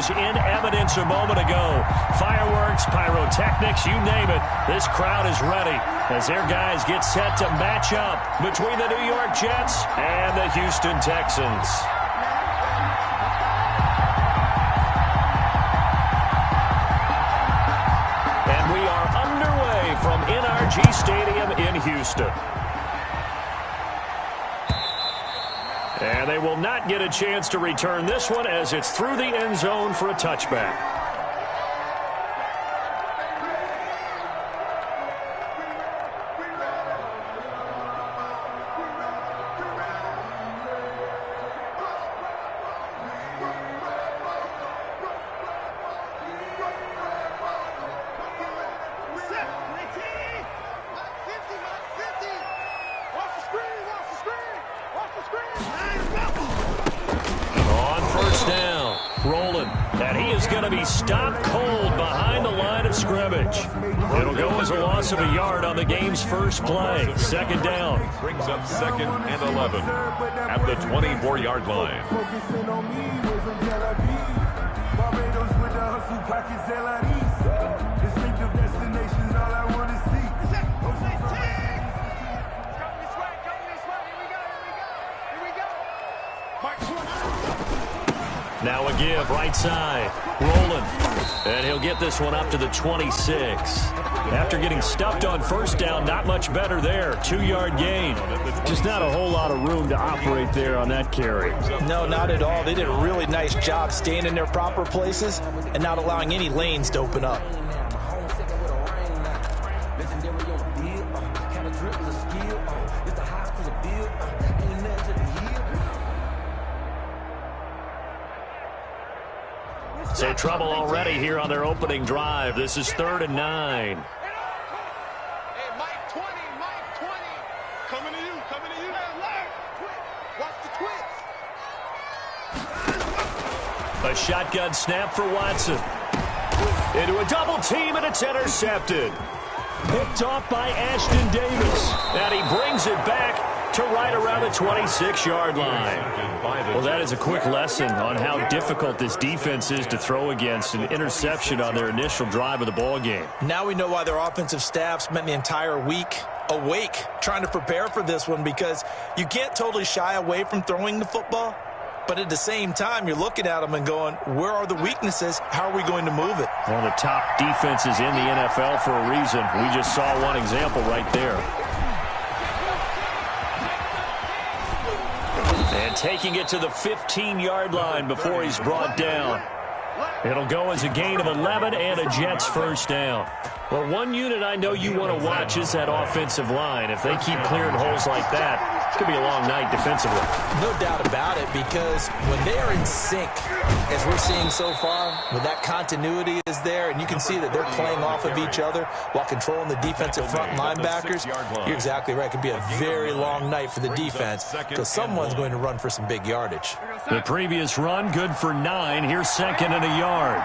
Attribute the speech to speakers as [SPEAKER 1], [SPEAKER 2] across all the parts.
[SPEAKER 1] was in evidence a moment ago. Fireworks, pyrotechnics, you name it. This crowd is ready as their guys get set to match up between the New York Jets and the Houston Texans. And we are underway from NRG Stadium in Houston. And they will not get a chance to return this one as it's through the end zone for a touchback. On first down, rolling, and he is going to be stopped cold behind the line of scrimmage. It'll go as a loss of a yard on the game's first play. Second down.
[SPEAKER 2] Brings up 2nd and 11 at the 24-yard line.
[SPEAKER 1] Now a give, right side, rolling, and he'll get this one up to the 26. After getting stuffed on first down, not much better there. 2-yard gain. Just not a whole lot of room to operate there on that carry.
[SPEAKER 3] No, not at all. They did a really nice job staying in their proper places and not allowing any lanes to open up.
[SPEAKER 1] So trouble already here on their opening drive. This is 3rd and 9.
[SPEAKER 4] Hey, Mike 20, Mike 20. Coming to you, coming to you. Watch the twitch.
[SPEAKER 1] A shotgun snap for Watson. Into a double team, and it's intercepted. Picked off by Ashton Davis. And he brings it back to right around the 26-yard line. Well, that is a quick lesson on how difficult this defense is to throw against. An interception on their initial drive of the ball game.
[SPEAKER 3] Now we know why their offensive staff spent the entire week awake trying to prepare for this one, because you can't totally shy away from throwing the football. But at the same time, you're looking at them and going, where are the weaknesses? How are we going to move it?
[SPEAKER 1] One of the top defenses in the NFL for a reason. We just saw one example right there. And taking it to the 15-yard line before he's brought down. It'll go as a gain of 11 and a Jets first down. Well, one unit I know you want to watch is that offensive line. If they keep clearing holes like that, it's going to be a long night defensively.
[SPEAKER 3] No doubt about it, because when they are in sync, as we're seeing so far, when that continuity is there, and you can see that they're playing off of each other while controlling the defensive front linebackers, you're exactly right. It could be a very long night for the defense, because someone's going to run for some big yardage.
[SPEAKER 1] The previous run, good for 9. Here's 2nd and a yard.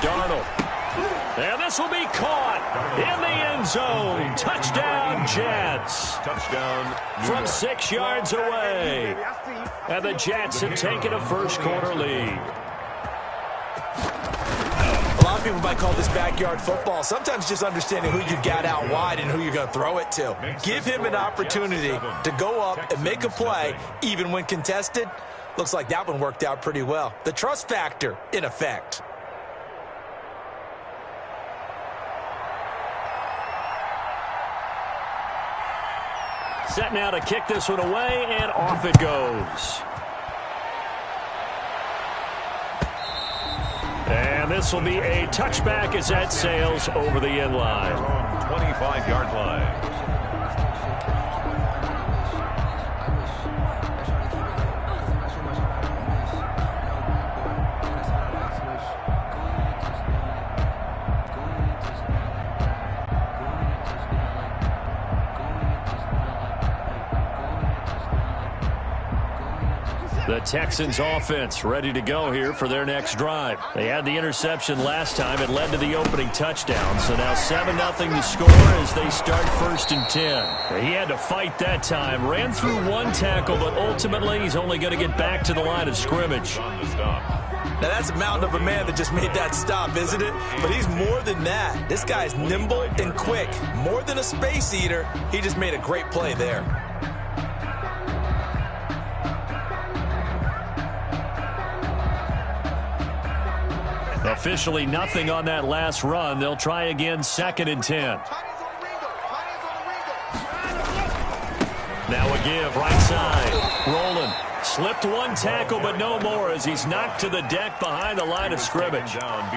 [SPEAKER 1] Darnold. And this will be caught in the end zone. Touchdown, Jets.
[SPEAKER 2] Touchdown.
[SPEAKER 1] From 6 yards away. And the Jets have taken a first-quarter lead.
[SPEAKER 3] A lot of people might call this backyard football. Sometimes just understanding who you got out wide and who you're going to throw it to. Give him an opportunity to go up and make a play, even when contested. Looks like that one worked out pretty well. The trust factor in effect.
[SPEAKER 1] Set now to kick this one away, and off it goes. And this will be a touchback as that sails over the end line.
[SPEAKER 2] 25-yard line.
[SPEAKER 1] The Texans offense ready to go here for their next drive. They had the interception last time. It led to the opening touchdown. So now 7-0 to score as they start 1st and 10. He had to fight that time. Ran through one tackle, but ultimately he's only going to get back to the line of scrimmage.
[SPEAKER 3] Now, that's a mountain of a man that just made that stop, isn't it? But he's more than that. This guy's nimble and quick. More than a space eater, he just made a great play there.
[SPEAKER 1] Officially nothing on that last run. They'll try again 2nd and 10. Now a give, right side. Rolling. Slipped one tackle, but no more as he's knocked to the deck behind the line of scrimmage.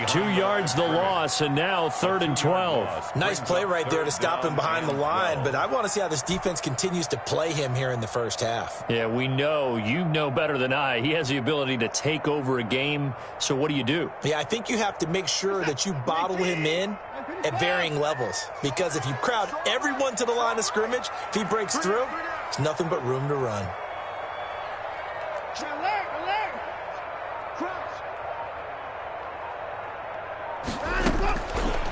[SPEAKER 1] 2 yards the loss, and now 3rd and 12.
[SPEAKER 3] Nice play right there to stop him behind the line, but I want to see how this defense continues to play him here in the first half.
[SPEAKER 1] Yeah, we know. You know better than I. He has the ability to take over a game, so what do?
[SPEAKER 3] Yeah, I think you have to make sure that you bottle him in at varying levels, because if you crowd everyone to the line of scrimmage, if he breaks through, there's nothing but room to run.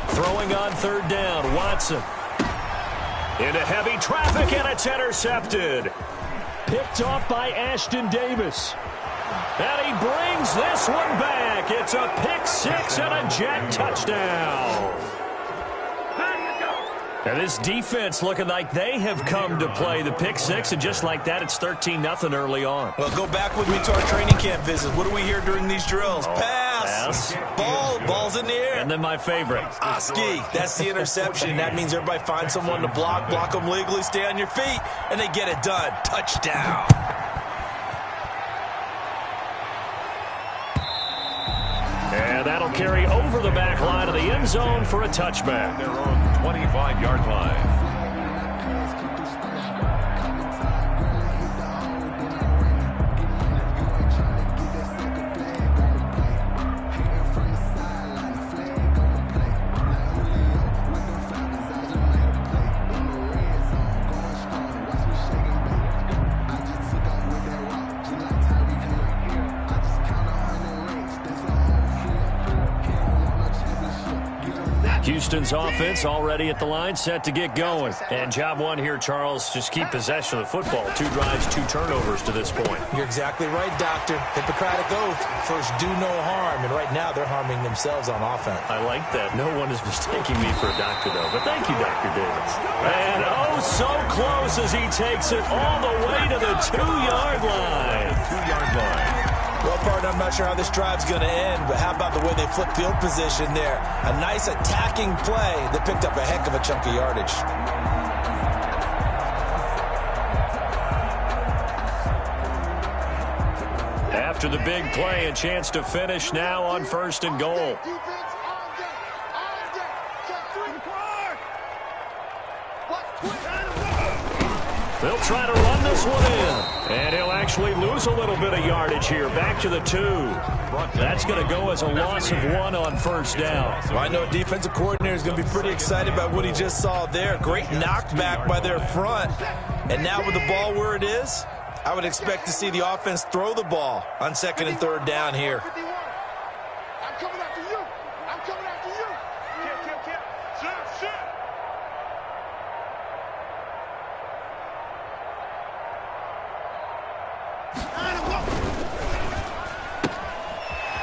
[SPEAKER 1] Throwing on 3rd down, Watson. Into heavy traffic, and it's intercepted. Picked off by Ashton Davis. And he brings this one back. It's a pick 6 and a jet touchdown. And this defense looking like they have come to play the pick 6, and just like that, it's 13-0 early on.
[SPEAKER 3] Well, go back with me to our training camp visit. What do we hear during these drills? Pass. Ball's in the air.
[SPEAKER 1] And then my favorite.
[SPEAKER 3] Ski. That's the interception. That means everybody finds someone to block them legally, stay on your feet, and they get it done. Touchdown.
[SPEAKER 1] And that'll carry over the back line of the end zone for a touchback.
[SPEAKER 2] Their own 25-yard line.
[SPEAKER 1] Houston's offense already at the line, set to get going. And job one here, Charles, just keep possession of the football. 2 drives, 2 turnovers to this point.
[SPEAKER 3] You're exactly right, Doctor. Hippocratic oath. First, do no harm. And right now, they're harming themselves on offense.
[SPEAKER 1] I like that. No one is mistaking me for a doctor, though. But thank you, Dr. Davis. And oh, so close as he takes it all the way to the 2-yard line.
[SPEAKER 2] 2-yard line.
[SPEAKER 3] Well, partner, I'm not sure how this drive's going to end, but how about the way they flip field position there? A nice attacking play that picked up a heck of a chunk of yardage.
[SPEAKER 1] After the big play, a chance to finish now on 1st and goal. They'll try to run this one in. And he'll actually lose a little bit of yardage here. Back to the 2. That's going to go as a loss of 1 on 1st down.
[SPEAKER 3] Well, I know a defensive coordinator is going to be pretty excited about what he just saw there. Great knockback by their front. And now with the ball where it is, I would expect to see the offense throw the ball on 2nd and 3rd down here.
[SPEAKER 4] I'm coming after you. I'm coming after you. Kill. Shoot.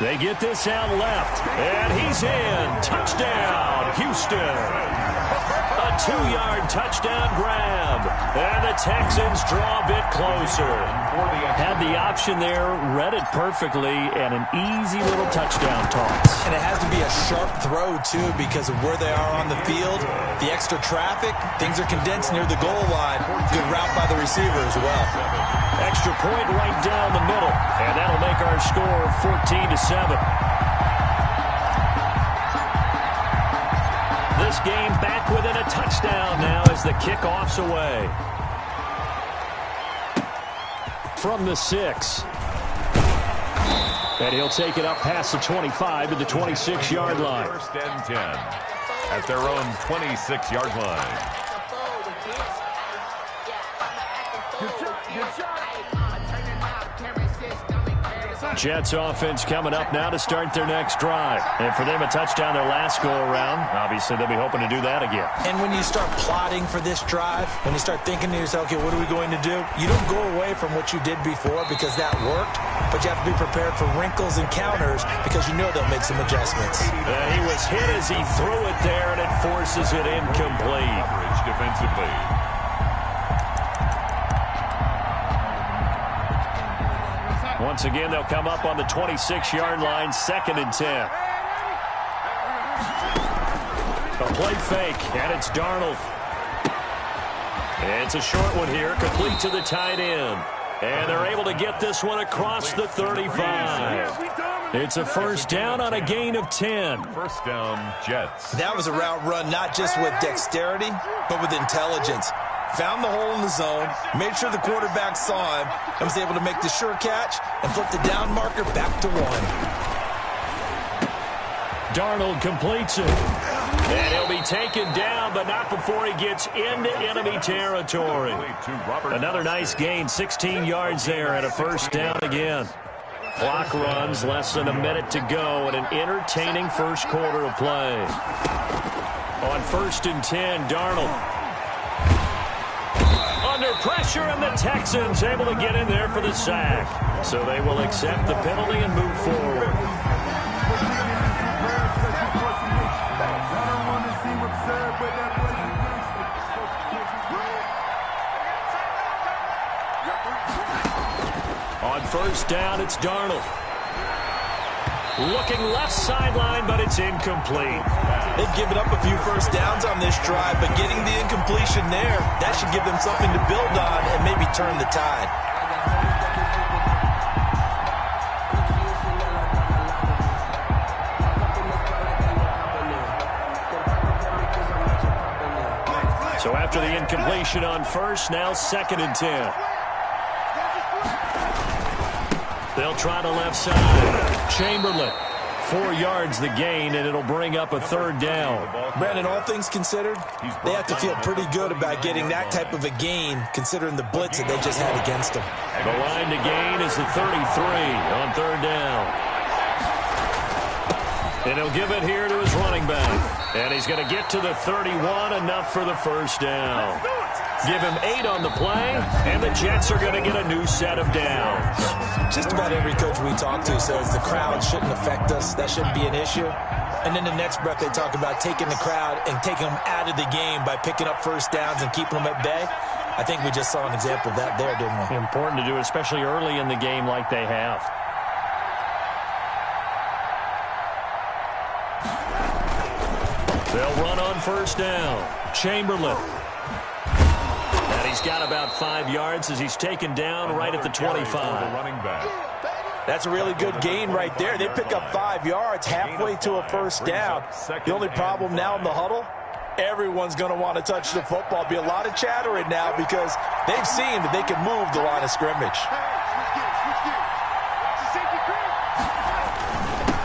[SPEAKER 1] They get this out left, and he's in. Touchdown, Houston. A 2-yard touchdown grab, and the Texans draw a bit closer. Had the option there, read it perfectly, and an easy little touchdown toss.
[SPEAKER 3] And it has to be a sharp throw, too, because of where they are on the field. The extra traffic, things are condensed near the goal line. Good route by the receiver as well.
[SPEAKER 1] Extra point right down the middle, and that'll make our score 14-7. This game back within a touchdown now as the kickoff's away. From the 6. And he'll take it up past the 25 to the 26-yard line.
[SPEAKER 2] 1st and 10 at their own 26-yard line.
[SPEAKER 4] Good shot.
[SPEAKER 1] Jets offense coming up now to start their next drive. And for them, a touchdown their last go-around. Obviously, they'll be hoping to do that again.
[SPEAKER 3] And when you start plotting for this drive, when you start thinking to yourself, okay, what are we going to do? You don't go away from what you did before because that worked, but you have to be prepared for wrinkles and counters because you know they'll make some adjustments.
[SPEAKER 1] He was hit as he threw it there, and it forces it incomplete.
[SPEAKER 2] Defensively.
[SPEAKER 1] Once again, they'll come up on the 26-yard line, 2nd and 10. A play fake, and it's Darnold. It's a short one here, complete to the tight end. And they're able to get this one across the 35. It's a first down on a gain of 10.
[SPEAKER 2] First down, Jets.
[SPEAKER 3] That was a route run not just with dexterity, but with intelligence. Found the hole in the zone, made sure the quarterback saw him, and was able to make the sure catch and flip the down marker back to 1.
[SPEAKER 1] Darnold completes it. And he'll be taken down, but not before he gets into enemy territory. Another nice gain, 16 yards there, and a first down again. Clock runs, less than a minute to go, and an entertaining first quarter of play. On 1st and 10, Darnold. Under pressure, and the Texans able to get in there for the sack. So they will accept the penalty and move forward. On 1st down, it's Darnold. Looking left sideline, but it's incomplete.
[SPEAKER 3] They've given up a few first downs on this drive, but getting the incompletion there, that should give them something to build on and maybe turn the tide.
[SPEAKER 1] So after the incompletion on 1st, now 2nd and 10. They'll try the left side. Chamberlain, 4 yards the gain, and it'll bring up a 3rd down.
[SPEAKER 3] Brandon, all things considered, they have to feel pretty good about getting that type of a gain, considering the blitz that they just had against them.
[SPEAKER 1] The line to gain is the 33 on 3rd down. And he'll give it here to his running back. And he's going to get to the 31, enough for the first down. Give him 8 on the play, and the Jets are going to get a new set of downs.
[SPEAKER 3] Just about every coach we talk to says the crowd shouldn't affect us. That shouldn't be an issue. And then the next breath they talk about taking the crowd and taking them out of the game by picking up first downs and keeping them at bay. I think we just saw an example of that there, didn't we?
[SPEAKER 1] Important to do, especially early in the game like they have. They'll run on 1st down. Chamberlain. And he's got about 5 yards as he's taken down right at the 25.
[SPEAKER 3] That's a really good gain right there. They pick up 5 yards halfway to a first down. The only problem now in the huddle, everyone's going to want to touch the football. Be a lot of chattering now because they've seen that they can move the line of scrimmage.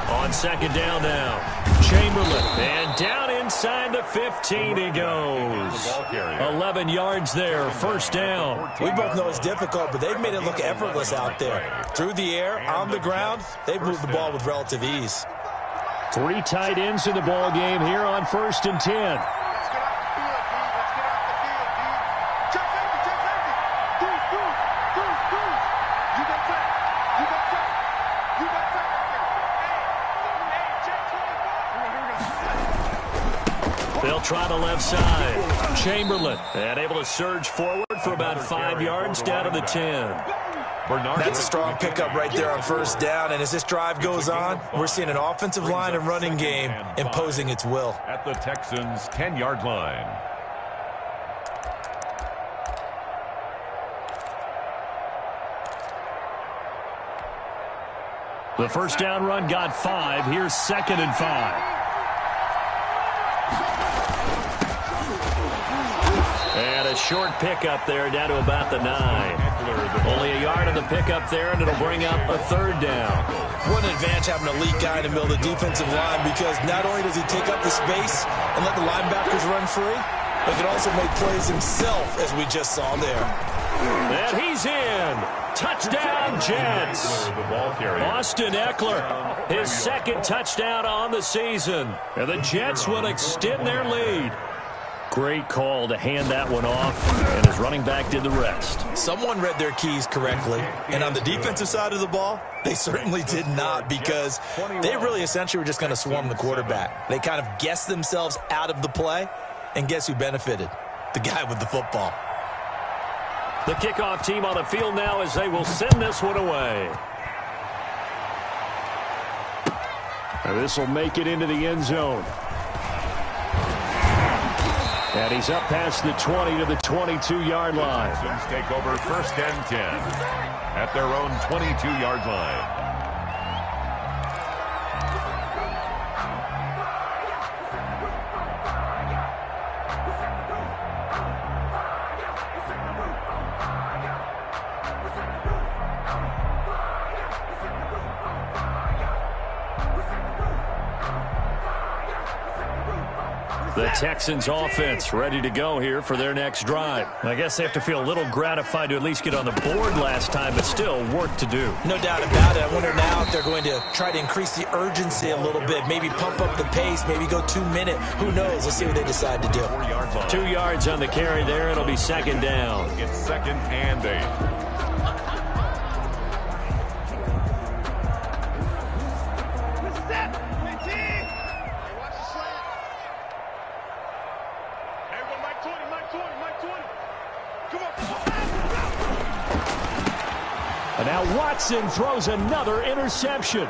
[SPEAKER 1] On 2nd down now, Chamberlain, and down inside the 15 he goes. 11 yards there, first down.
[SPEAKER 3] We both know it's difficult, but they've made it look effortless out there. Through the air, on the ground, they've moved the ball with relative ease.
[SPEAKER 1] 3 tight ends in the ball game here on 1st and 10. They'll try the left side. Chamberlain, and able to surge forward for about 5 yards down to the 10.
[SPEAKER 3] That's a strong pickup right there on 1st down, and as this drive goes on, we're seeing an offensive line and running game imposing its will.
[SPEAKER 2] At the Texans' 10-yard line.
[SPEAKER 1] The first down run got 5. Here's 2nd and 5. And a short pickup there down to about the 9. Only a yard on the pickup there, and it'll bring up a 3rd down.
[SPEAKER 3] What an advantage having a elite guy in the middle of the defensive line, because not only does he take up the space and let the linebackers run free, but he can also make plays himself, as we just saw there.
[SPEAKER 1] And he's in. Touchdown, Jets.
[SPEAKER 2] The ball carrier.
[SPEAKER 1] Austin Eckler, his second touchdown on the season. And the Jets will extend their lead. Great call to hand that one off, and his running back did the rest.
[SPEAKER 3] Someone read their keys correctly, and on the defensive side of the ball, they certainly did not, because they really essentially were just going to swarm the quarterback. They kind of guessed themselves out of the play, and guess who benefited? The guy with the football.
[SPEAKER 1] The kickoff team on the field now as they will send this one away. And this will make it into the end zone. And he's up past the 20 to the 22-yard line.
[SPEAKER 2] Texans take over 1st and 10 at their own 22-yard line.
[SPEAKER 1] The Texans offense ready to go here for their next drive. I guess they have to feel a little gratified to at least get on the board last time, but still work to do.
[SPEAKER 3] No doubt about it. I wonder now if they're going to try to increase the urgency a little bit, maybe pump up the pace, maybe go 2-minute. Who knows? Let's see what they decide to do.
[SPEAKER 2] 4 yards on.
[SPEAKER 1] 2 yards on the carry there. It'll be second down.
[SPEAKER 2] It's 2nd and 8.
[SPEAKER 1] And now Watson throws another interception.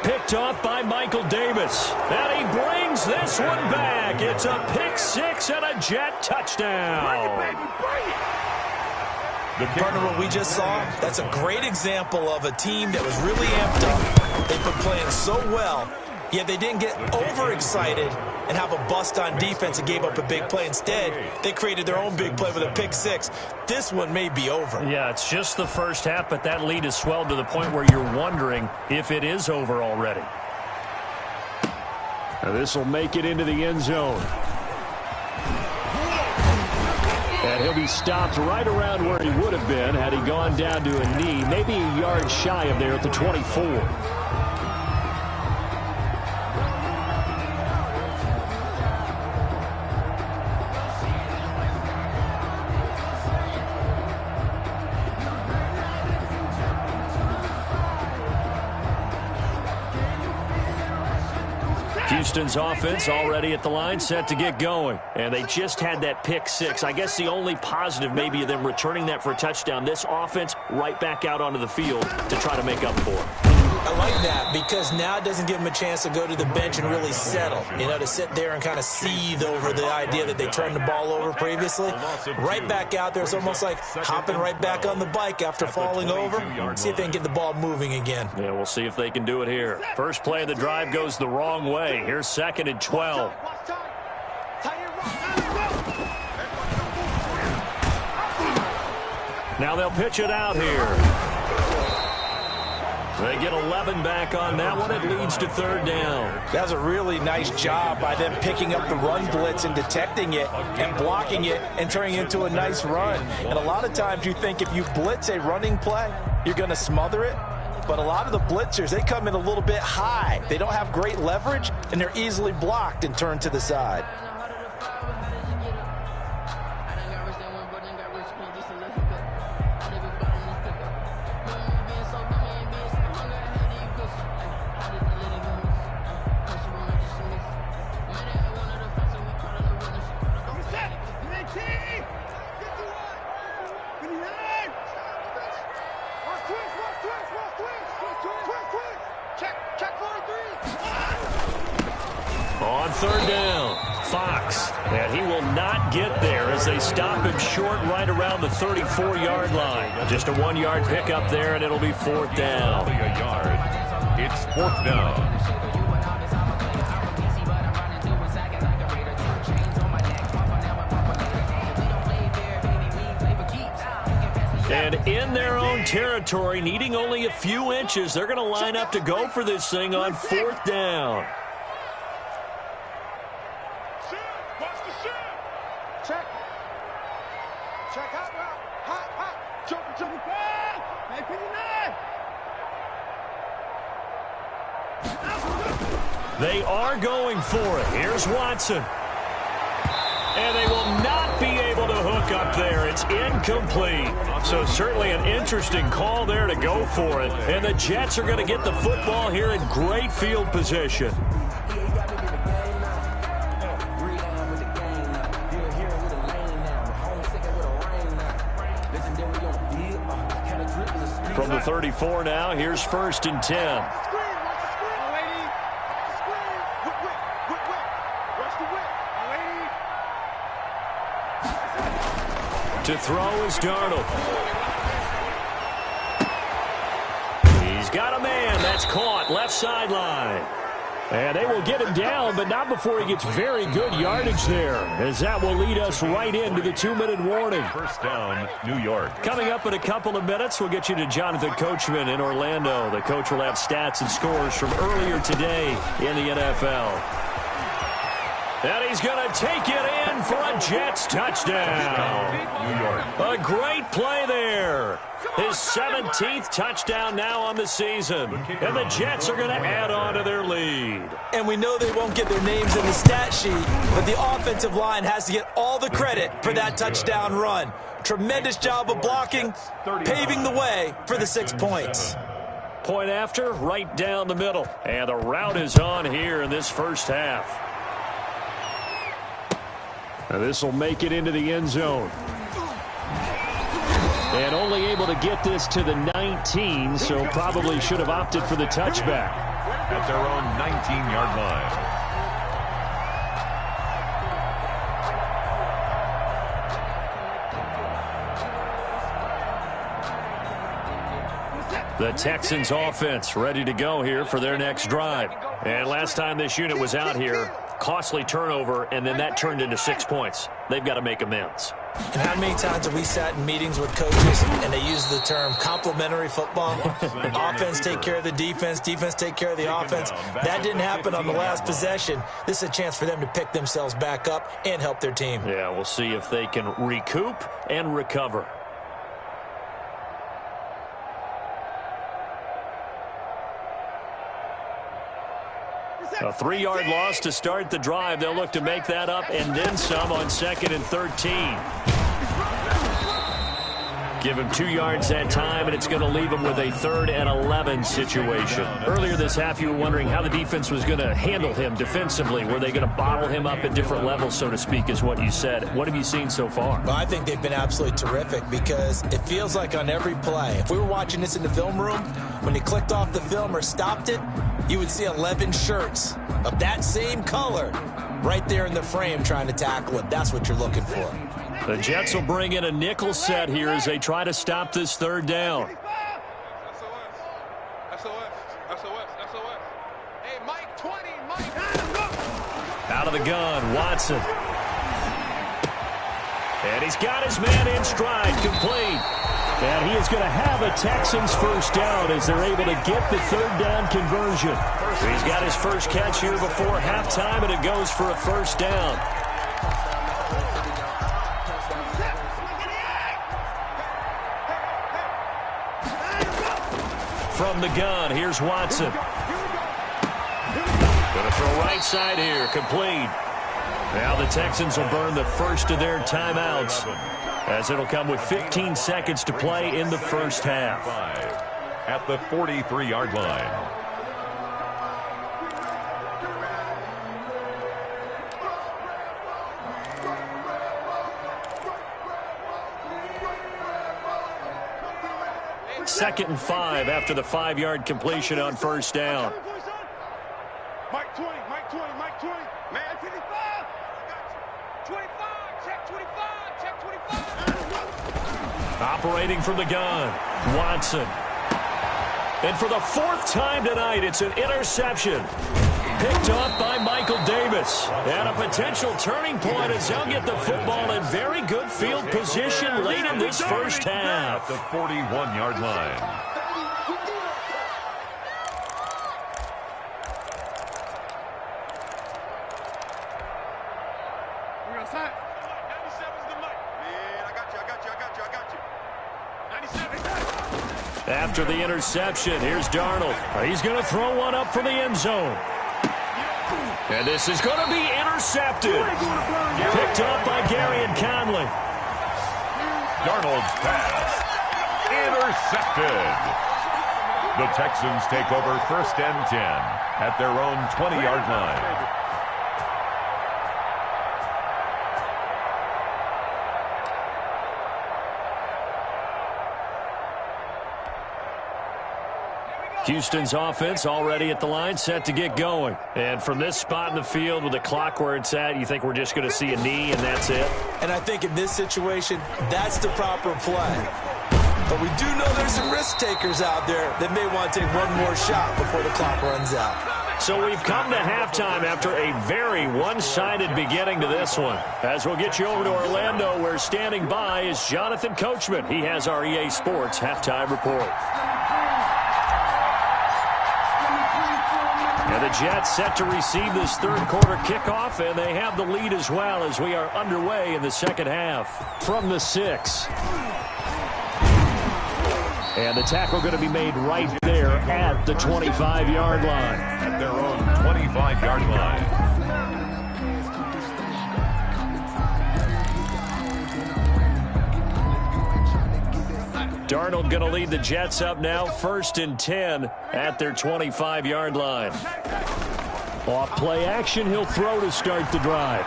[SPEAKER 1] Picked off by Michael Davis. And he brings this one back. It's a pick six and a Jet touchdown.
[SPEAKER 3] Partner, what we just saw, that's a great example of a team that was really amped up. They've been playing so well, yet they didn't get overexcited and have a bust on defense and gave up a big play. Instead, they created their own big play with a pick six. This one may be over.
[SPEAKER 1] Yeah, it's just the first half, but that lead has swelled to the point where you're wondering if it is over already. Now this will make it into the end zone. And he'll be stopped right around where he would have been had he gone down to a knee, maybe a yard shy of there at the 24. Houston's offense already at the line, set to get going. And they just had that pick six. I guess the only positive maybe of them returning that for a touchdown. This offense right back out onto the field to try to make up for it.
[SPEAKER 3] I like that because now it doesn't give them a chance to go to the bench and really settle. You know, to sit there and kind of seethe over the idea that they turned the ball over previously. Right back out there, it's almost like hopping right back on the bike after falling over. See if they can get the ball moving again.
[SPEAKER 1] Yeah, we'll see if they can do it here. First play of the drive goes the wrong way. Here's 2nd and 12. Now they'll pitch it out here. They get 11 back on that one. It leads to 3rd down.
[SPEAKER 3] That was a really nice job by them picking up the run blitz and detecting it and blocking it and turning it into a nice run. And a lot of times you think if you blitz a running play, you're going to smother it. But a lot of the blitzers, they come in a little bit high. They don't have great leverage, and they're easily blocked and turned to the side.
[SPEAKER 1] On 3rd down, Fox. And he will not get there as they stop him short right around the 34-yard line. Just a 1-yard pickup there, and it'll be 4th down.
[SPEAKER 2] Only a yard. It's 4th down.
[SPEAKER 1] And in their own territory, needing only a few inches, they're going to line up to go for this thing on 4th down.
[SPEAKER 4] Check. Check hot route. Hot. Jump.
[SPEAKER 1] They are going for it. Here's Watson. And they will not be able to hook up there. It's incomplete. So certainly an interesting call there to go for it. And the Jets are going to get the football here in great field position. From the 34 now, here's 1st and 10. To throw is Darnold. He's got a man. That's caught. Left sideline. And they will get him down, but not before he gets very good yardage there, as that will lead us right into the 2-minute warning.
[SPEAKER 2] First down, New York.
[SPEAKER 1] Coming up in a couple of minutes, we'll get you to Jonathan Coachman in Orlando. The coach will have stats and scores from earlier today in the NFL. And he's going to take it in for a Jets touchdown.
[SPEAKER 2] New York.
[SPEAKER 1] A great play there. His 17th touchdown now on the season. And the Jets are going to add on to their lead.
[SPEAKER 3] And we know they won't get their names in the stat sheet, but the offensive line has to get all the credit for that touchdown run. Tremendous job of blocking, paving the way for the 6 points.
[SPEAKER 1] Point after, right down the middle. And the route is on here in this first half. And this will make it into the end zone. And only able to get this to the 19, so probably should have opted for the touchback.
[SPEAKER 2] At their own 19-yard line.
[SPEAKER 1] The Texans offense ready to go here for their next drive. And last time this unit was out here, costly turnover, and then that turned into 6 points. They've got to make amends.
[SPEAKER 3] And how many times have we sat in meetings with coaches and they use the term complementary football? Offense take care of the defense, defense take care of the offense. That didn't happen on the last possession. This is a chance for them to pick themselves back up and help their team.
[SPEAKER 1] Yeah, we'll see if they can recoup and recover. A 3-yard loss to start the drive. They'll look to make that up and then some on 2nd and 13. Give him 2 yards that time, and it's going to leave him with a 3rd and 11 situation. Earlier this half, you were wondering how the defense was going to handle him defensively. Were they going to bottle him up at different levels, so to speak, is what you said. What have you seen so far?
[SPEAKER 3] Well, I think they've been absolutely terrific because it feels like on every play, if we were watching this in the film room, when you clicked off the film or stopped it, you would see 11 shirts of that same color right there in the frame trying to tackle it. That's what you're looking for.
[SPEAKER 1] The Jets will bring in a nickel set here as they try to stop this 3rd down.
[SPEAKER 4] SOS. Hey, Mike 20, Mike.
[SPEAKER 1] Out of the gun, Watson. And he's got his man in stride, complete. And he is going to have a Texans first down as they're able to get the 3rd down conversion. He's got his first catch here before halftime, and it goes for a first down. From the gun, here's Watson. Going to throw right side here, complete. Now the Texans will burn the first of their timeouts, as it'll come with 15 seconds to play in the first half.
[SPEAKER 2] At the 43-yard line.
[SPEAKER 1] Second and 5 after the 5-yard completion on first down.
[SPEAKER 4] Mike 20, Mike 20, Mike 20. Man, 55. 25, check 25, check 25.
[SPEAKER 1] Operating from the gun, Watson. And for the 4th time tonight, it's an interception. Picked off by Michael Davis. And a potential turning point as they'll get the football in very good field position late in this first half.
[SPEAKER 2] At the 41-yard line.
[SPEAKER 4] We're outside. 97's the mic. Man, I got you. 97.
[SPEAKER 1] After the interception, here's Darnold. He's going to throw one up for the end zone. And this is going to be intercepted. Picked up by Gary and Conley.
[SPEAKER 2] Darnold's pass. Intercepted. The Texans take over 1st and 10 at their own 20-yard line.
[SPEAKER 1] Houston's offense already at the line, set to get going. And from this spot in the field with the clock where it's at, you think we're just going to see a knee and that's it?
[SPEAKER 3] And I think in this situation, that's the proper play. But we do know there's some risk takers out there that may want to take one more shot before the clock runs out.
[SPEAKER 1] So we've come to halftime after a very one-sided beginning to this one. As we'll get you over to Orlando, where standing by is Jonathan Coachman. He has our EA Sports halftime report. And the Jets set to receive this third-quarter kickoff, and they have the lead as well as we are underway in the second half. From the 6. And the tackle going to be made right there at the 25-yard line.
[SPEAKER 2] At their own 25-yard line.
[SPEAKER 1] Darnold going to lead the Jets up now, 1st and 10 at their 25-yard line. Off play action, he'll throw to start the drive.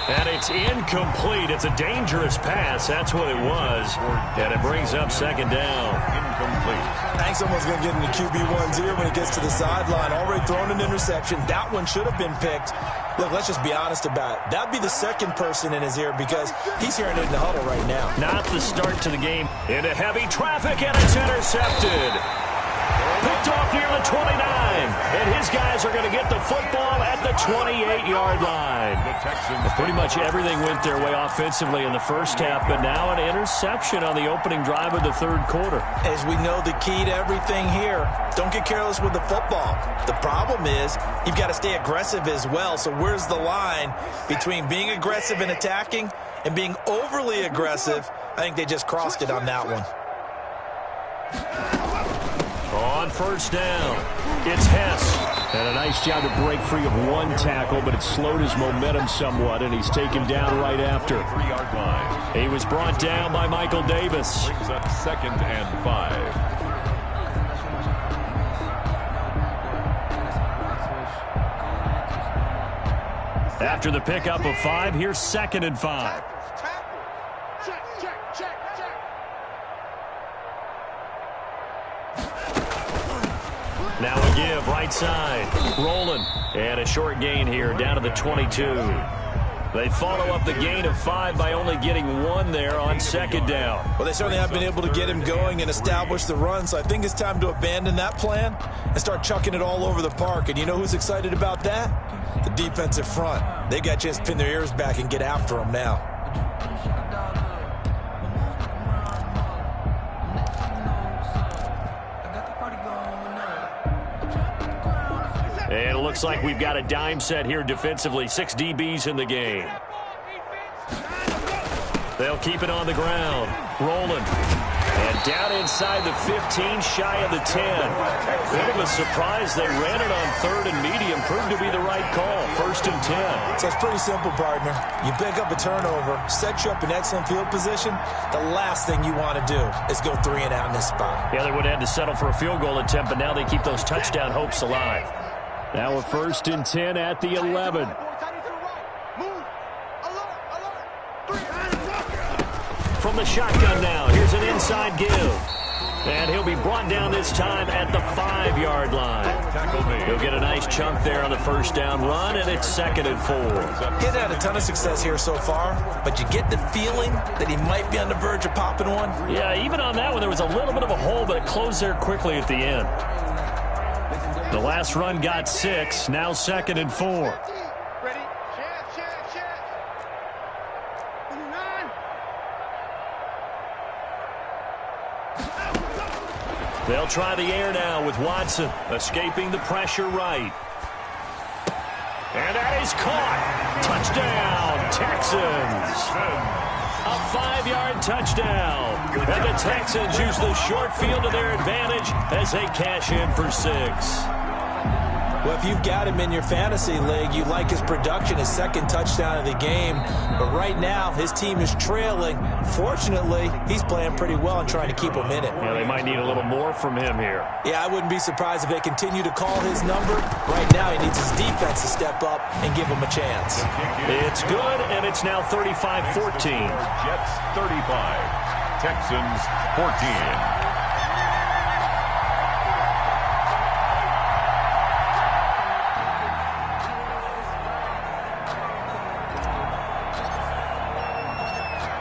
[SPEAKER 1] And it's incomplete. It's a dangerous pass. That's what it was. And it brings up 2nd down.
[SPEAKER 2] Incomplete.
[SPEAKER 3] I think someone's going to get in the QB1's ear when he gets to the sideline. Already thrown an interception. That one should have been picked. Look, let's just be honest about it. That'd be the second person in his ear because he's hearing it in the huddle right now.
[SPEAKER 1] Not the start to the game. Into heavy traffic, and it's intercepted. Picked off near the 29. And his guys are going to get the football at the 28-yard line. Pretty much everything went their way offensively in the first half, but now an interception on the opening drive of the third quarter.
[SPEAKER 3] As we know, the key to everything here, don't get careless with the football. The problem is you've got to stay aggressive as well. So where's the line between being aggressive and attacking and being overly aggressive? I think they just crossed it on that one.
[SPEAKER 1] On 1st down, it's Hess. And a nice job to break free of one tackle, but it slowed his momentum somewhat, and he's taken down right after.
[SPEAKER 2] 3-yard line.
[SPEAKER 1] He was brought down by Michael Davis.
[SPEAKER 2] Brings up 2nd and 5.
[SPEAKER 1] After the pickup of 5, here's 2nd and 5. Now a give, right side. Rolling. And a short gain here, down to the 22. They follow up the gain of 5 by only getting 1 there on 2nd down.
[SPEAKER 3] Well, they certainly have been able to get him going and establish the run, so I think it's time to abandon that plan and start chucking it all over the park. And you know who's excited about that? The defensive front. They got a chance to pin their ears back and get after him now.
[SPEAKER 1] And it looks like we've got a dime set here defensively. 6 DBs in the game. They'll keep it on the ground. Rolling. And down inside the 15, shy of the 10. Bit of a surprise. They ran it on 3rd and medium. Proved to be the right call. 1st and 10.
[SPEAKER 3] So it's pretty simple, partner. You pick up a turnover, set you up in excellent field position. The last thing you want to do is go 3 and out in this spot.
[SPEAKER 1] Yeah, they would have had to settle for a field goal attempt, but now they keep those touchdown hopes alive. Now a 1st and 10 at the 11. From the shotgun now, here's an inside give. And he'll be brought down this time at the 5-yard line. He'll get a nice chunk there on the 1st down run, and it's 2nd and 4.
[SPEAKER 3] He's had a ton of success here so far, but you get the feeling that he might be on the verge of popping one.
[SPEAKER 1] Yeah, even on that one, there was a little bit of a hole, but it closed there quickly at the end. The last run got 6, now 2nd and 4.
[SPEAKER 4] Ready? Check. 29.
[SPEAKER 1] They'll try the air now with Watson, escaping the pressure right. And that is caught. Touchdown, Texans. A 5-yard touchdown. And the Texans use the short field to their advantage as they cash in for 6.
[SPEAKER 3] Well, if you've got him in your fantasy league, you like his production, his second touchdown of the game. But right now, his team is trailing. Fortunately, he's playing pretty well and trying to keep them in it.
[SPEAKER 1] Yeah, they might need a little more from him here.
[SPEAKER 3] Yeah, I wouldn't be surprised if they continue to call his number. Right now, he needs his defense to step up and give him a chance.
[SPEAKER 1] It's good, and it's now 35-14.
[SPEAKER 2] Jets 35, Texans 14.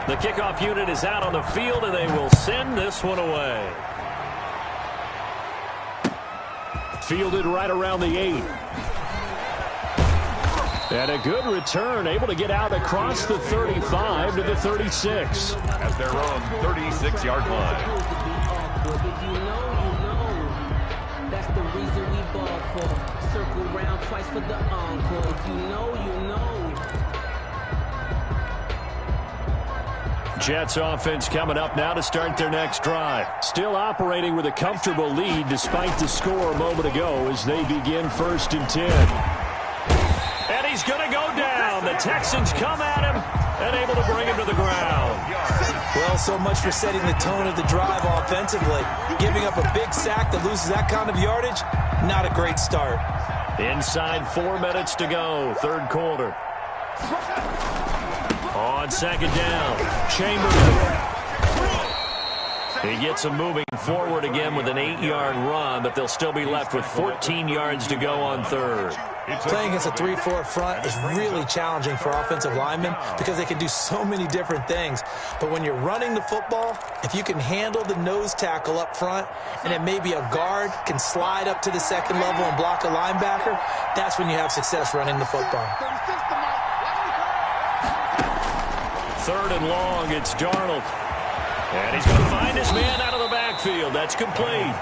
[SPEAKER 1] The kickoff unit is out on the field, and they will send this one away. Fielded right around the 8. And a good return, able to get out across the 35 to the 36.
[SPEAKER 2] At their own 36-yard line.
[SPEAKER 5] If you know, you know. That's the reason we ball for. Circle round twice for the encore. If you know, you know.
[SPEAKER 1] Jets offense coming up now to start their next drive. Still operating with a comfortable lead despite the score a moment ago as they begin 1st and 10. And he's going to go down. The Texans come at him and able to bring him to the ground.
[SPEAKER 3] Well, so much for setting the tone of the drive offensively. Giving up a big sack that loses that kind of yardage, not a great start.
[SPEAKER 1] Inside 4 minutes to go, 3rd quarter. On 2nd down, Chamberlain. He gets them moving forward again with an 8-yard run, but they'll still be left with 14 yards to go on 3rd.
[SPEAKER 3] Playing against a 3-4 front is really challenging for offensive linemen because they can do so many different things. But when you're running the football, if you can handle the nose tackle up front and then maybe a guard can slide up to the 2nd level and block a linebacker, that's when you have success running the football.
[SPEAKER 1] 3rd and long, it's Darnold. And he's going to find his man out of the backfield. That's complete.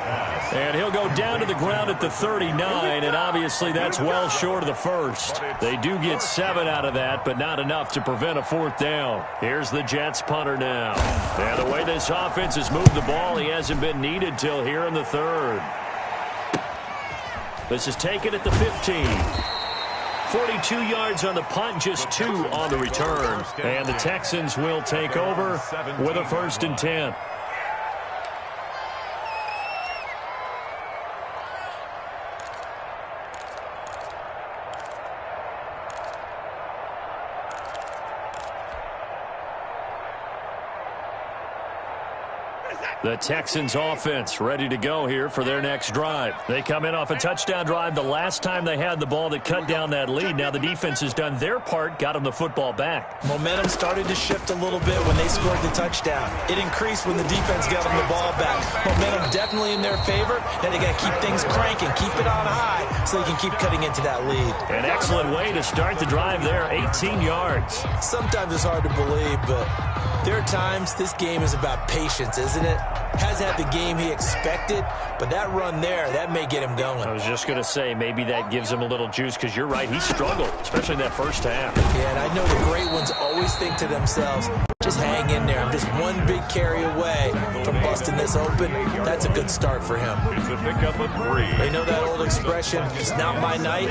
[SPEAKER 1] And he'll go down to the ground at the 39, and obviously that's well short of the 1st. They do get 7 out of that, but not enough to prevent a 4th down. Here's the Jets punter now. And the way this offense has moved the ball, he hasn't been needed till here in the 3rd. This is taken at the 15. 42 yards on the punt, just 2 on the return. And the Texans will take over with a 1st and 10. The Texans offense ready to go here for their next drive. They come in off a touchdown drive the last time they had the ball that cut down that lead. Now the defense has done their part, got them the football back.
[SPEAKER 3] Momentum started to shift a little bit when they scored the touchdown. It increased when the defense got them the ball back. Momentum definitely in their favor. Now they got to keep things cranking, keep it on high so they can keep cutting into that lead.
[SPEAKER 1] An excellent way to start the drive there, 18 yards.
[SPEAKER 3] Sometimes it's hard to believe, but there are times this game is about patience, isn't it? Has had the game he expected, but that run there, that may get him going.
[SPEAKER 1] I was just going to say, maybe that gives him a little juice, because you're right, he struggled, especially in that first half.
[SPEAKER 3] Yeah, and I know the great ones always think to themselves, just hang in there. I'm just one big carry away from busting this open. That's a good start for him.
[SPEAKER 2] It's a pickup of 3.
[SPEAKER 3] They know that old expression, it's not my night.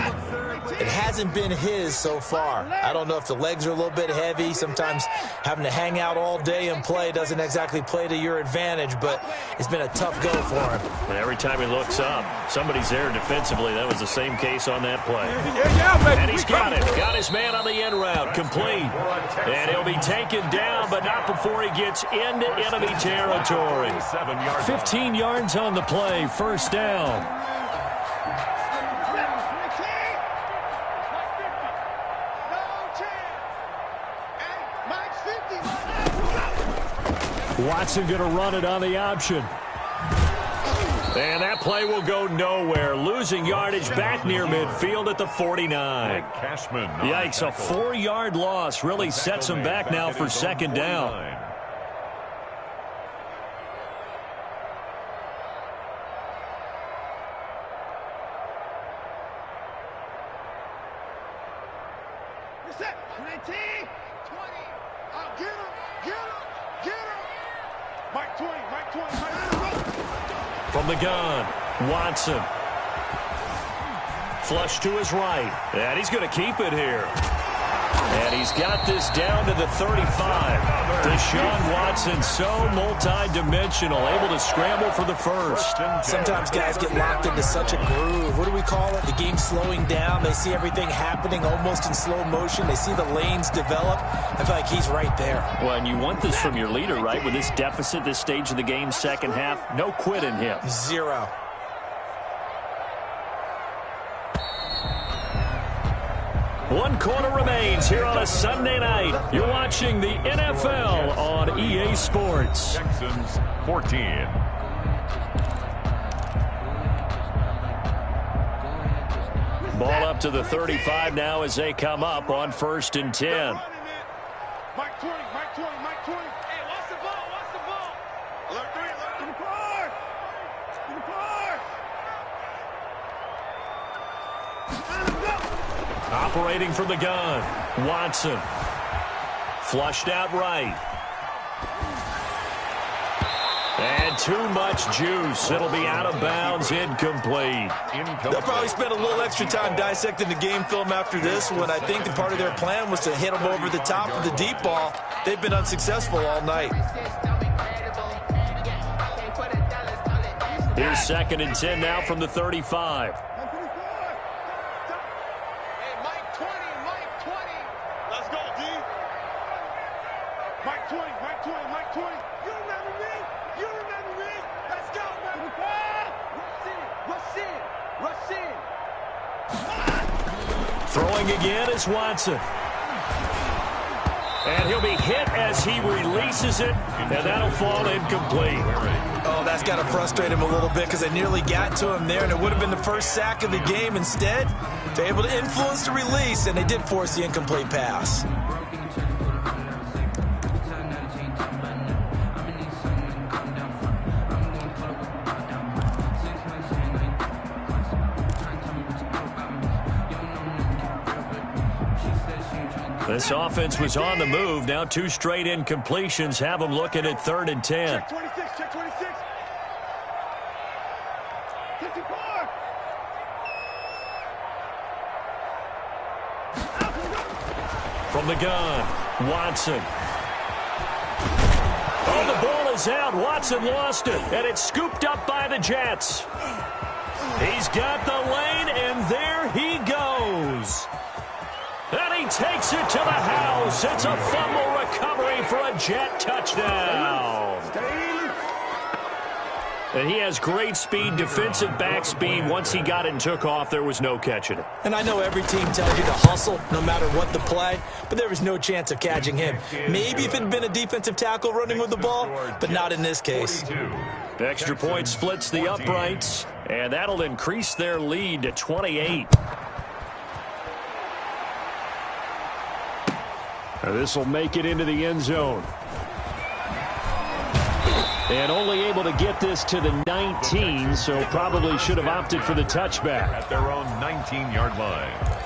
[SPEAKER 3] It hasn't been his so far. I don't know if the legs are a little bit heavy. Sometimes having to hang out all day and play doesn't exactly play to your advantage, but it's been a tough go for him.
[SPEAKER 1] And every time he looks up, somebody's there defensively. That was the same case on that play. And he's got it. Got his man on the end route. Complete. And he'll be taken down, but not before he gets into enemy territory. 15 yards on the play. 1st down. Watson going to run it on the option. And that play will go nowhere. Losing yardage back near midfield at the 49. Yikes, a 4-yard loss really sets him back now for 2nd down.
[SPEAKER 4] Get him. Get him. Get him. Mike 20. Mike 20. Mike 20.
[SPEAKER 1] From the gun, Watson. Flush to his right. And he's going to keep it here. And he's got this down to the 35. Deshaun Watson, so multi-dimensional, able to scramble for the first.
[SPEAKER 3] Sometimes guys get locked into such a groove. What do we call it? The game's slowing down. They see everything happening almost in slow motion. They see the lanes develop. I feel like he's right there.
[SPEAKER 1] Well, and you want this from your leader, right? With this deficit, this stage of the game, second half, no quit in him.
[SPEAKER 3] Zero.
[SPEAKER 1] One quarter remains here on a Sunday night. You're watching the NFL on EA Sports.
[SPEAKER 2] Texans 14.
[SPEAKER 1] Ball up to the 35 now as they come up on 1st and 10.
[SPEAKER 4] Mike 20. Mike 20. Mike 20. Hey, watch the ball. Watch the ball. Alert 3. Alert in the car. In the car.
[SPEAKER 1] Operating from the gun, Watson. Flushed out right. And too much juice. It'll be out of bounds, incomplete.
[SPEAKER 3] They'll probably spend a little extra time dissecting the game film after this one. I think the part of their plan was to hit them over the top of the deep ball. They've been unsuccessful all night.
[SPEAKER 1] Here's 2nd and 10 now from the 35.
[SPEAKER 4] Mike 20, Mike 20, Mike 20. You remember me? You remember me? Let's go, man. Rush in. Rush in. Rush in.
[SPEAKER 1] Throwing again is Watson. And he'll be hit as he releases it, and that'll fall incomplete.
[SPEAKER 3] Oh, that's got to frustrate him a little bit because they nearly got to him there, and it would have been the first sack of the game. Instead, they're able to influence the release, and they did force the incomplete pass.
[SPEAKER 1] This offense was on the move. Now 2 straight incompletions have them looking at 3rd and 10.
[SPEAKER 4] Check 26, check 26. 54.
[SPEAKER 1] From the gun, Watson. Oh, the ball is out. Watson lost it, and it's scooped up by the Jets. He's got the lane, and there he goes. And he takes it to the house. It's a fumble recovery for a Jet touchdown. And he has great speed, defensive back speed. Once he got it and took off, there was no catching it.
[SPEAKER 3] And I know every team tells you to hustle no matter what the play, but there was no chance of catching him. Maybe if it had been a defensive tackle running with the ball, but not in this case.
[SPEAKER 1] Extra point splits the uprights, and that'll increase their lead to 28. This will make it into the end zone. And only able to get this to the 19, so probably should have opted for the touchback.
[SPEAKER 2] At their own 19-yard line.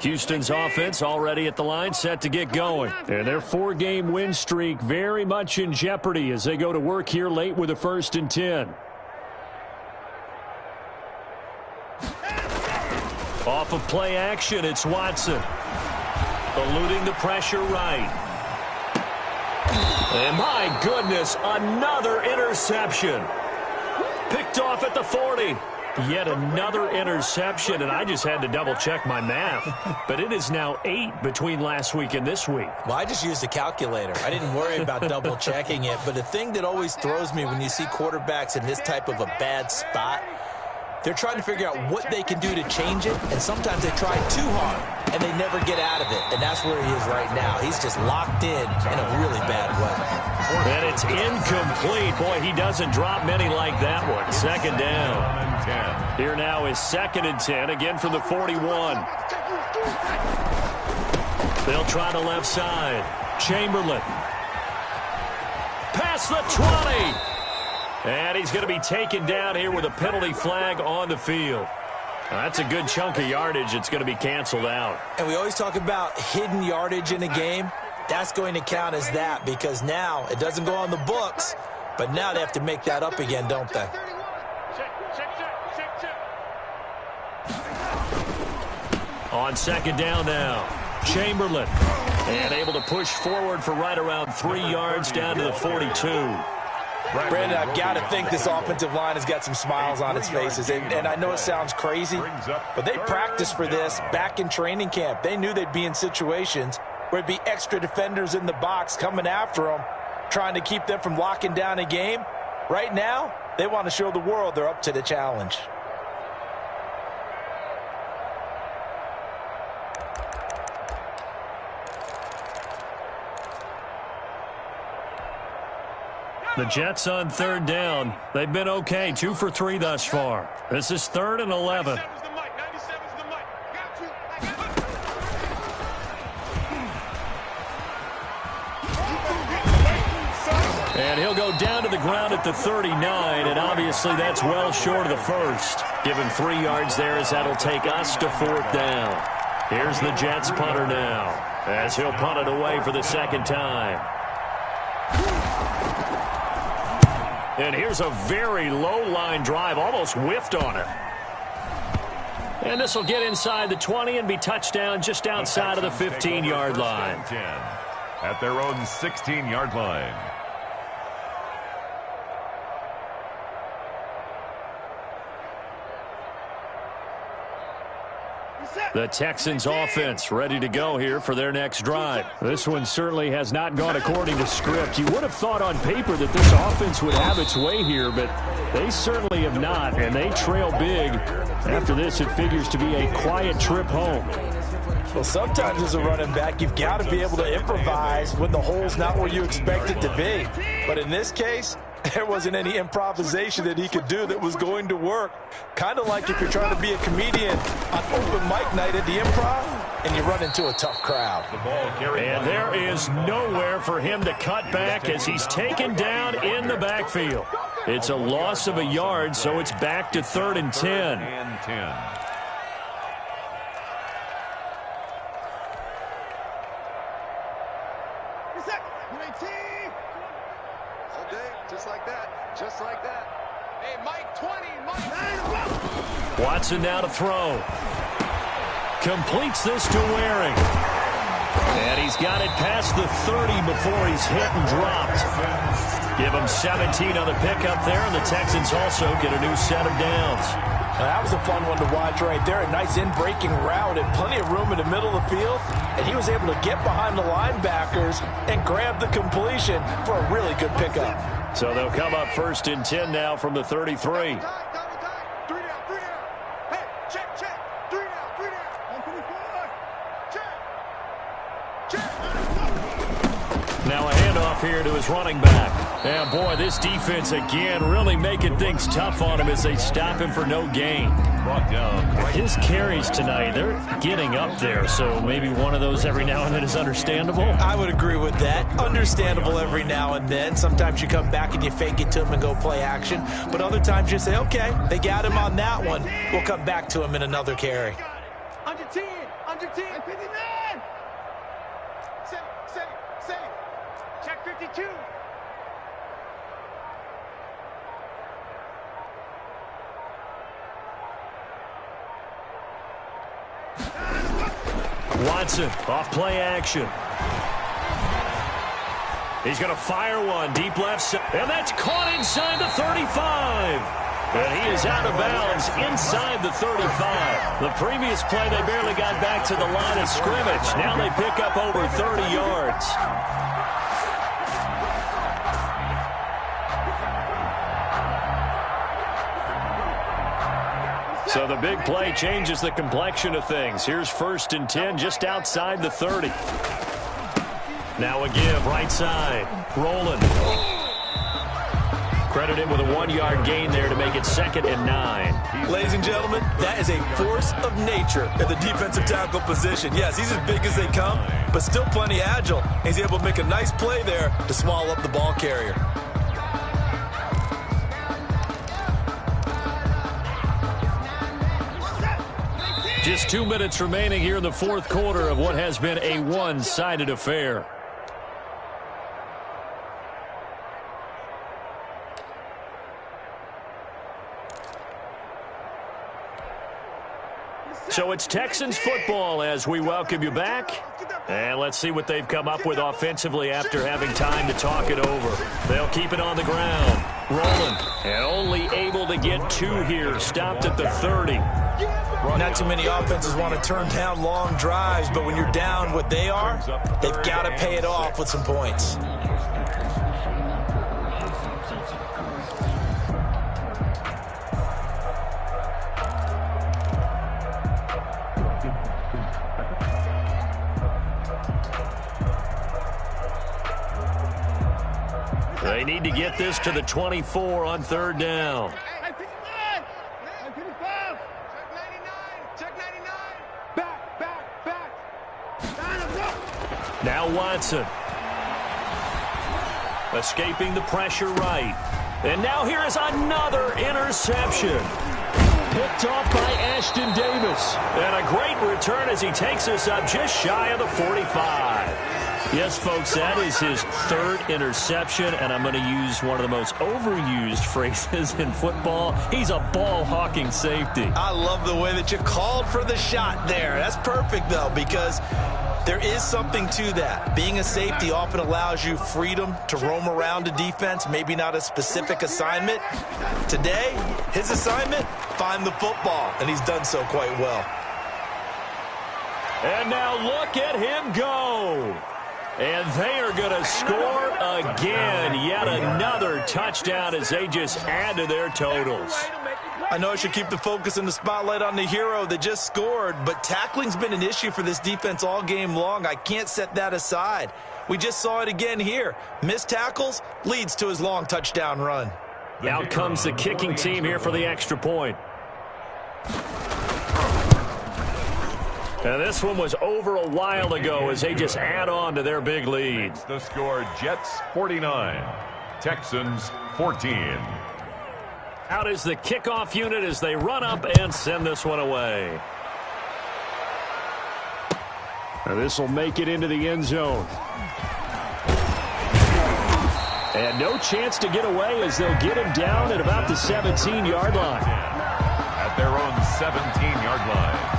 [SPEAKER 1] Houston's offense already at the line, set to get going. And their 4-game win streak very much in jeopardy as they go to work here late with a 1st and 10. Off of play action, it's Watson. Eluding the pressure right. And my goodness, another interception. Picked off at the 40. Yet another interception, and I just had to double-check my math. But it is now 8 between last week and this week.
[SPEAKER 3] Well, I just used a calculator. I didn't worry about double-checking it. But the thing that always throws me when you see quarterbacks in this type of a bad spot, they're trying to figure out what they can do to change it, and sometimes they try too hard, and they never get out of it. And that's where he is right now. He's just locked in a really bad way.
[SPEAKER 1] And it's incomplete. Boy, he doesn't drop many like that one. 2nd down. Here now is 2nd and 10, again from the 41. They'll try the left side. Chamberlain. Past the 20. And he's going to be taken down here with a penalty flag on the field. Now, that's a good chunk of yardage. It's going to be canceled out.
[SPEAKER 3] And we always talk about hidden yardage in a game. That's going to count as that because now it doesn't go on the books, but now they have to make that up again, don't they?
[SPEAKER 1] On second down now, Chamberlain. And able to push forward for right around 3 yards down to the 42.
[SPEAKER 3] Brandon, I've got to think this offensive line has got some smiles on its faces. And I know it sounds crazy, but they practiced for this back in training camp. They knew they'd be in situations where it'd be extra defenders in the box coming after them, trying to keep them from locking down a game. Right now, they want to show the world they're up to the challenge.
[SPEAKER 1] The Jets on third down. They've been okay, 2 for 3 thus far. This is 3rd and 11. And he'll go down to the ground at the 39, and obviously that's well short of the first. Give him 3 yards there as that'll take us to 4th down. Here's the Jets punter now as he'll punt it away for the second time. And here's a very low-line drive, almost whiffed on it. And this will get inside the 20 and be touchdown just outside of the 15-yard line.
[SPEAKER 2] At their own 16-yard line.
[SPEAKER 1] The Texans offense ready to go here for their next drive. This one certainly has not gone according to script. You would have thought on paper that this offense would have its way here, but they certainly have not, and they trail big. After this, it figures to be a quiet trip home.
[SPEAKER 3] Well, sometimes as a running back, you've got to be able to improvise when the hole's not where you expect it to be. But in this case, there wasn't any improvisation that he could do that was going to work. Kind of like if you're trying to be a comedian on open mic night at the Improv and you run into a tough crowd.
[SPEAKER 1] And there is nowhere for him to cut back as he's taken down in the backfield. It's a loss of a yard, so it's back to 3rd and 10.
[SPEAKER 4] Just like that. Hey, Mike 20, Mike.
[SPEAKER 1] Watson now to throw. Completes this to Waring. And he's got it past the 30 before he's hit and dropped. Give him 17 on the pickup there, and the Texans also get a new set of downs.
[SPEAKER 3] That was a fun one to watch right there. A nice in-breaking route and plenty of room in the middle of the field. And he was able to get behind the linebackers and grab the completion for a really good pickup.
[SPEAKER 1] So they'll come up 1st and 10 now from the 33.
[SPEAKER 4] 3 down. Hey, check. 3 down. 124. Check.
[SPEAKER 1] Now a handoff here to his running back. And boy, this defense again really making things tough on him as they stop him for no gain.
[SPEAKER 2] Brought down.
[SPEAKER 1] His carries tonight, they're getting up there, so maybe one of those every now and then is understandable.
[SPEAKER 3] I would agree with that. Understandable every now and then. Sometimes you come back and you fake it to him and go play action. But other times you say, okay, they got him on that one. We'll come back to him in another carry.
[SPEAKER 4] Under 10. 59. Save. Check 52.
[SPEAKER 1] Watson off play action. He's going to fire one deep left side, and that's caught inside the 35. And he is out of bounds inside the 35. The previous play, they barely got back to the line of scrimmage. Now they pick up over 30 yards. So the big play changes the complexion of things. Here's 1st and 10 just outside the 30. Now a give right side. Rolling. Credit him with a 1-yard gain there to make it 2nd and 9.
[SPEAKER 3] Ladies and gentlemen, that is a force of nature at the defensive tackle position. Yes, he's as big as they come, but still plenty agile. He's able to make a nice play there to swallow up the ball carrier.
[SPEAKER 1] Just 2 minutes remaining here in the fourth quarter of what has been a one-sided affair. So it's Texans football as we welcome you back. And let's see what they've come up with offensively after having time to talk it over. They'll keep it on the ground. Rolling. And only able to get 2 here. Stopped at the 30.
[SPEAKER 3] Not too many offenses want to turn down long drives, but when you're down what they are, they've got to pay it off with some points.
[SPEAKER 1] They need to get this to the 24 on 3rd down. Now Watson. Escaping the pressure right. And now here is another interception. Picked off by Ashton Davis. And a great return as he takes us up just shy of the 45. Yes, folks, that is his 3rd interception, and I'm going to use one of the most overused phrases in football. He's a ball-hawking safety.
[SPEAKER 3] I love the way that you called for the shot there. That's perfect, though, because there is something to that. Being a safety often allows you freedom to roam around a defense, maybe not a specific assignment. Today, his assignment, find the football, and he's done so quite well.
[SPEAKER 1] And now look at him go. And they are going to score again. Yet another touchdown as they just add to their totals.
[SPEAKER 3] I know I should keep the focus and the spotlight on the hero that just scored, but tackling's been an issue for this defense all game long. I can't set that aside. We just saw it again here. Missed tackles leads to his long touchdown run.
[SPEAKER 1] Out comes the kicking team here for the extra point. And this one was over a while ago as they just add on to their big lead.
[SPEAKER 2] The score, Jets 49, Texans 14.
[SPEAKER 1] Out is the kickoff unit as they run up and send this one away. And this will make it into the end zone. And no chance to get away as they'll get him down at about the 17-yard line.
[SPEAKER 2] At their own 17-yard line.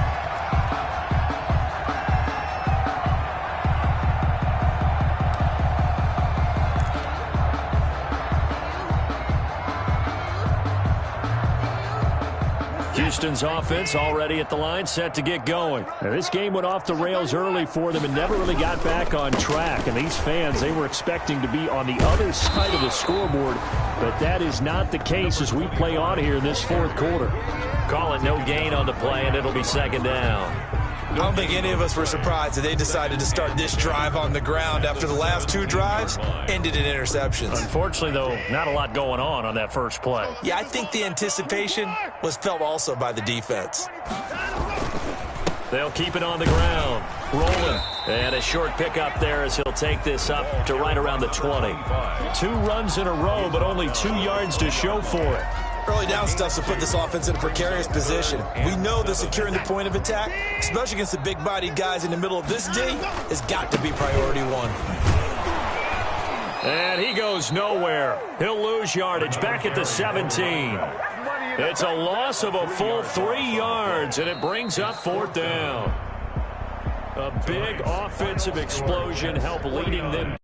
[SPEAKER 1] Houston's offense already at the line, set to get going. Now, this game went off the rails early for them and never really got back on track. And these fans, they were expecting to be on the other side of the scoreboard, but that is not the case as we play on here in this fourth quarter. Call it no gain on the play, and it'll be 2nd down.
[SPEAKER 3] I don't think any of us were surprised that they decided to start this drive on the ground after the last 2 drives ended in interceptions.
[SPEAKER 1] Unfortunately, though, not a lot going on that first play.
[SPEAKER 3] Yeah, I think the anticipation was felt also by the defense.
[SPEAKER 1] They'll keep it on the ground. Rolling. And a short pickup there as he'll take this up to right around the 20. 2 runs in a row, but only 2 yards to show for it.
[SPEAKER 3] Early down stuff to put this offense in a precarious position. We know that securing the point of attack, especially against the big-bodied guys in the middle of this D, has got to be priority 1.
[SPEAKER 1] And he goes nowhere. He'll lose yardage back at the 17. It's a loss of a full 3 yards, and it brings up 4th down. A big offensive explosion helped leading them